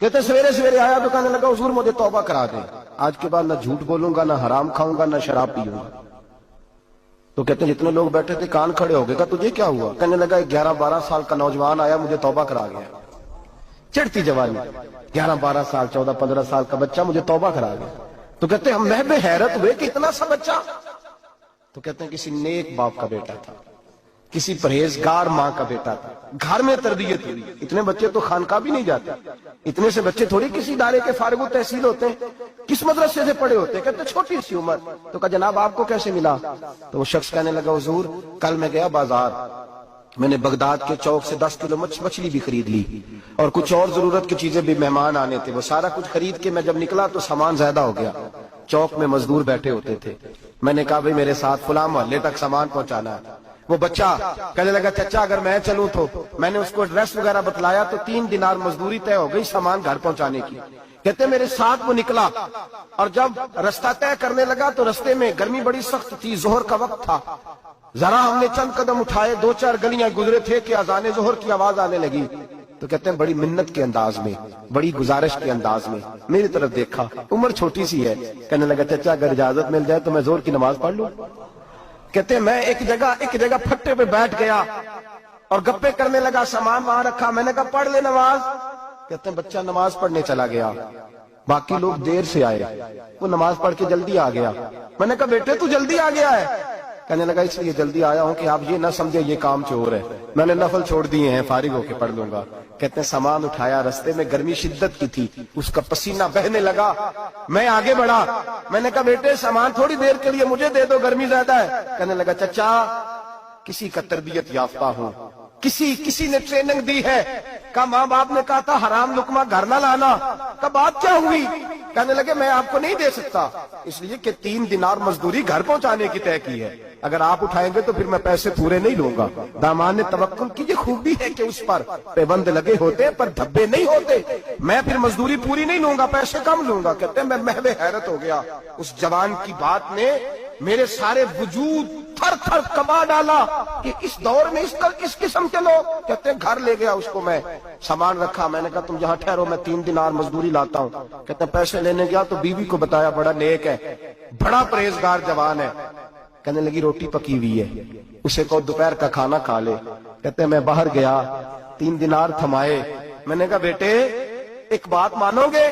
کہتے سویرے سویرے آیا تو کہنے لگا حضور مجھے توبہ کرا دیں، آج کے بعد نہ جھوٹ بولوں گا، نہ حرام کھاؤں گا، نہ شراب پیوں گا۔ تو کہتے ہیں جتنے لوگ بیٹھے تھے کان کھڑے ہو گئے، کہا تجھے کیا ہوا؟ کہنے لگا 11-12 سال کا نوجوان آیا مجھے توبہ کرا گیا، چڑھتی جوانی، 11-12 سال 14-15 سال کا بچہ مجھے توبہ کرا گیا۔ تو کہتے ہیں ہم محب حیرت ہوئے کہ اتنا سا بچہ؟ تو کہتے ہیں کسی نیک باپ کا بیٹا تھا، کسی پرہیزگار ماں کا بیٹا تھا، گھر میں تربیت ہوئی۔ اتنے بچے تو خانقاہ بھی نہیں جاتے، اتنے سے بچے تھوڑی کسی ادارے کے فارغ التحصیل ہوتے ہیں، کس مدرسے سے پڑھے ہوتے ہیں؟ کہتے ہیں چھوٹی سی عمر۔ تو کہا جناب آپ کو کیسے ملا؟ تو وہ شخص کہنے لگا حضور کل میں گیا بازار، میں نے بغداد کے چوک سے 10 کلو مچھلی بھی خرید لی اور کچھ اور ضرورت کی چیزیں بھی، مہمان آنے تھے، وہ سارا کچھ خرید کے میں جب نکلا تو سامان زیادہ ہو گیا۔ چوک میں مزدور بیٹھے ہوتے تھے، میں نے کہا بھئی میرے ساتھ فلاں محلے تک سامان پہنچانا ہے۔ وہ بچہ کہنے لگا چچا اگر میں چلوں تو، میں نے اس کو ایڈریس وغیرہ بتلایا تو 3 دینار مزدوری طے ہو گئی سامان گھر پہنچانے کی۔ کہتے میرے ساتھ وہ نکلا اور جب رستہ طے کرنے لگا تو رستے میں گرمی بڑی سخت تھی، ظہر کا وقت تھا، ذرا ہم نے چند قدم اٹھائے، 2-4 گلیاں گزرے تھے کہ اذان ظہر کی آواز آنے لگی۔ تو کہتے ہیں بڑی منت کے انداز میں، بڑی گزارش کے انداز میں میری طرف دیکھا، عمر چھوٹی سی ہے، کہنے لگا چچا اگر اجازت مل جائے تو میں ظہر کی نماز پڑھ لوں۔ کہتے ہیں میں ایک جگہ پھٹے پہ بیٹھ گیا اور گپے کرنے لگا، سامان وہاں رکھا، میں نے کہا پڑھ لے نماز۔ کہتے ہیں بچہ نماز پڑھنے چلا گیا، باقی لوگ دیر سے آئے، وہ نماز پڑھ کے جلدی آ گیا۔ میں نے کہا بیٹے تو جلدی آ گیا ہے؟ کہنے لگا اس لیے جلدی آیا ہوں کہ آپ یہ نہ سمجھے یہ کام چور ہے، میں نے نفل چھوڑ دیے ہیں، فارغ ہو کے پڑھ لوں گا۔ کہتے ہیں سامان اٹھایا، رستے میں گرمی شدت کی تھی، اس کا پسینہ بہنے لگا، میں آگے بڑھا، میں نے کہا بیٹے سامان تھوڑی دیر کے لیے مجھے دے دو، گرمی زیادہ ہے۔ کہنے لگا چچا کسی کا تربیت یافتہ ہوں، کسی نے ٹریننگ دی ہے، کہا ماں باپ نے کہا تھا حرام لقمہ گھر نہ لانا، کہا بات کیا ہوئی؟ کہنے لگے میں آپ کو نہیں دے سکتا، اس لیے کہ 3 دینار مزدوری گھر پہنچانے کی طے کی ہے، اگر آپ اٹھائیں گے تو پھر میں پیسے پورے نہیں لوں گا۔ دامان نے توکل کی، یہ خوبی ہے کہ اس پر پیبند لگے ہوتے پر دھبے نہیں ہوتے، میں پھر مزدوری پوری نہیں لوں گا، پیسے کم لوں گا۔ کہتے ہیں میں محو حیرت ہو گیا، اس جوان کی بات نے میرے سارے وجود تھر تھر کما ڈالا کہ اس دور میں اس قسم کے لوگ۔ کہتے ہیں گھر لے گیا اس کو، میں سامان رکھا، میں نے کہا تم یہاں ٹھہرو میں 3 دینار مزدوری لاتا ہوں۔ کہتے ہیں پیسے لینے گیا تو بیوی کو بتایا بڑا نیک ہے، بڑا پرہیزگار جوان ہے، کہنے لگی روٹی پکی ہوئی ہے، اسے کو دوپہر کا کھانا کھا لے۔ کہتے ہیں میں باہر گیا، 3 دینار تھمائے، میں نے کہا بیٹے ایک بات مانو گے؟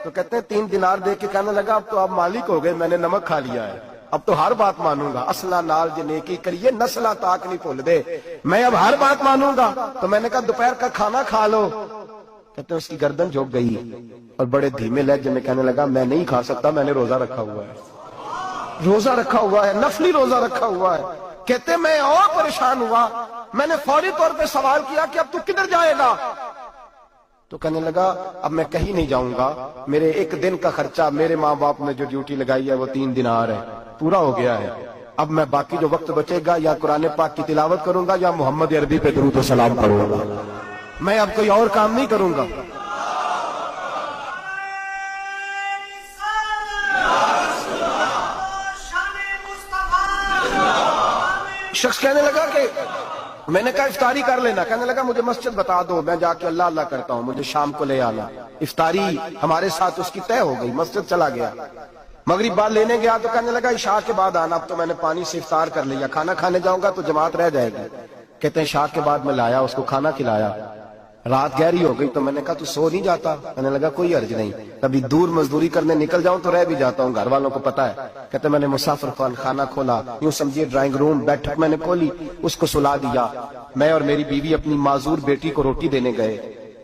تو کہتے ہیں 3 دینار دے کے کہنے لگا اب تو آپ مالک ہو گئے، میں نے نمک کھا لیا ہے، اب تو ہر بات مانوں گا، اصلہ نال جو نیکی کریے نسلہ تاک نہیں بھول دے، میں اب ہر بات مانوں گا۔ تو میں نے کہا دوپہر کا کھانا کھا لو۔ کہتے ہیں اس کی گردن جھک گئی اور بڑے دھیمے لہجے میں کہنے لگا میں نہیں کھا سکتا، میں نے روزہ رکھا ہوا ہے، روزہ رکھا ہوا ہے، نفلی روزہ رکھا ہوا ہے۔ کہتے میں اور پریشان ہوا، میں نے فوری طور پہ سوال کیا کہ اب تو کدھر جائے گا؟ تو کہنے لگا اب میں کہیں نہیں جاؤں گا، میرے 1 دن کا خرچہ میرے ماں باپ نے جو ڈیوٹی لگائی ہے وہ 3 دینار ہے، پورا ہو گیا ہے، اب میں باقی جو وقت بچے گا یا قرآن پاک کی تلاوت کروں گا یا محمد عربی پہ درود و سلام پڑھوں گا، میں اب کوئی اور کام نہیں کروں گا۔ شخص کہنے لگا کہ میں نے کہا افطاری کر لینا، کہنے لگا مجھے مسجد بتا دو، میں جا کے اللہ اللہ کرتا ہوں، مجھے شام کو لے آنا۔ افطاری ہمارے ساتھ اس کی طے ہو گئی، مسجد چلا گیا، مغرب بعد لینے گیا تو کہنے لگا عشاء کے بعد آنا، اب تو میں نے پانی سے افطار کر لیا، کھانا کھانے جاؤں گا تو جماعت رہ جائے گی۔ کہتے ہیں عشاء کے بعد میں لایا، اس کو کھانا کھلایا، رات گہری ہو گئی تو میں نے کہا تو سو نہیں جاتا؟ کہنے لگا کوئی حرج نہیں، کبھی دور مزدوری کرنے نکل جاؤں تو رہ بھی جاتا ہوں، گھر والوں کو پتا ہے۔ کہتے میں نے مسافر خانہ کھولا، یوں سمجھیے ڈرائنگ روم بیٹھک میں نے کھولی، اس کو سلا دیا، میں اور میری بیوی اپنی معذور بیٹی کو روٹی دینے گئے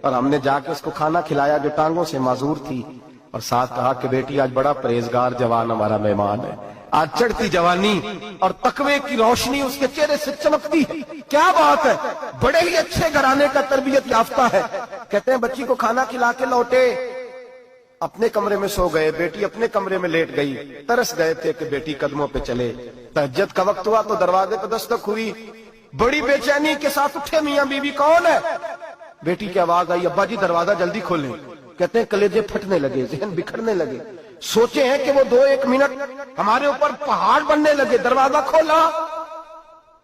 اور ہم نے جا کے اس کو کھانا کھلایا جو ٹانگوں سے معذور تھی، اور ساتھ کہا کہ بیٹی آج بڑا پرہیزگار جوان ہمارا مہمان ہے، آج چڑھتی جوانی اور تقوی کی روشنی اس کے چہرے سے چمکتی ہے، کیا بات ہے، بڑے ہی اچھے گھرانے کا تربیت یافتہ ہے۔ کہتے ہیں بچی کو کھانا کھلا کے لوٹے، اپنے کمرے میں سو گئے، بیٹی اپنے کمرے میں لیٹ گئی، ترس گئے تھے کہ بیٹی قدموں پہ چلے۔ تہجد کا وقت ہوا تو دروازے پہ دستک ہوئی، بڑی بے چینی کے ساتھ اٹھے میاں بیوی، کون ہے؟ بیٹی کی آواز آئی ابا جی دروازہ جلدی کھولیں۔ کہتے ہیں کلیجے پھٹنے لگے، ذہن بکھرنے لگے، سوچے ہیں کہ وہ 2-1 منٹ ہمارے اوپر پہاڑ بننے لگے، دروازہ کھولا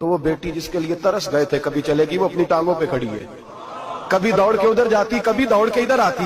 تو وہ بیٹی جس کے لیے ترس گئے تھے کبھی چلے گی، وہ اپنی ٹانگوں پہ کھڑی ہے، کبھی دوڑ کے ادھر جاتی، کبھی دوڑ کے ادھر آتی،